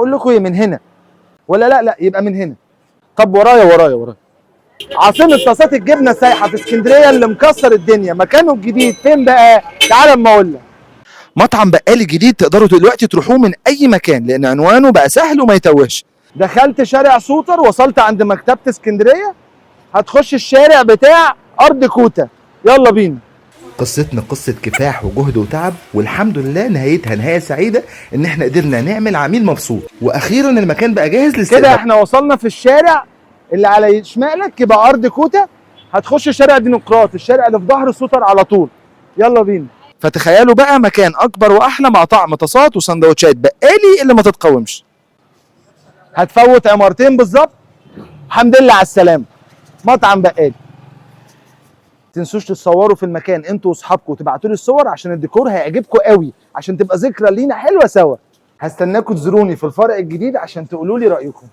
بقول لكم هي من هنا ولا لا؟ لا يبقى من هنا. طب ورايا ورايا ورايا. عاصمة طاسات الجبنة السايحة في اسكندرية اللي مكسر الدنيا، مكانه الجديد فين بقى؟ تعال اما اقول لك. مطعم بقالي جديد تقدروا دلوقتي تروحوه من اي مكان لان عنوانه بقى سهل وما يتوهش. دخلت شارع سوتر، وصلت عند مكتبة اسكندرية، هتخش الشارع بتاع ارض كوتا. يلا بينا. قصتنا قصة كفاح وجهد وتعب، والحمد لله نهايتها نهاية سعيدة ان احنا قدرنا نعمل عميل مبسوط، واخيرا المكان بقى جاهز للاستقبال. كده احنا وصلنا في الشارع اللي على شمالك يبقى ارض كوتا، هتخش شارع ديمقراط، الشارع اللي في ظهر السوتر على طول. يلا بينا. فتخيلوا بقى مكان اكبر واحلى مع طعم طاسات وسندوتشات بقالي اللي ما تتقاومش. هتفوت عمارتين بالظبط. الحمد لله على السلامة. مطعم بقالي. تنسوش تتصوروا في المكان انتوا واصحابكم وتبعتوا لي الصور عشان الديكور هيعجبكم قوي، عشان تبقى ذكرى لينا حلوه سوا. هستناكم تزوروني في الفرع الجديد عشان تقولوا لي رايكم.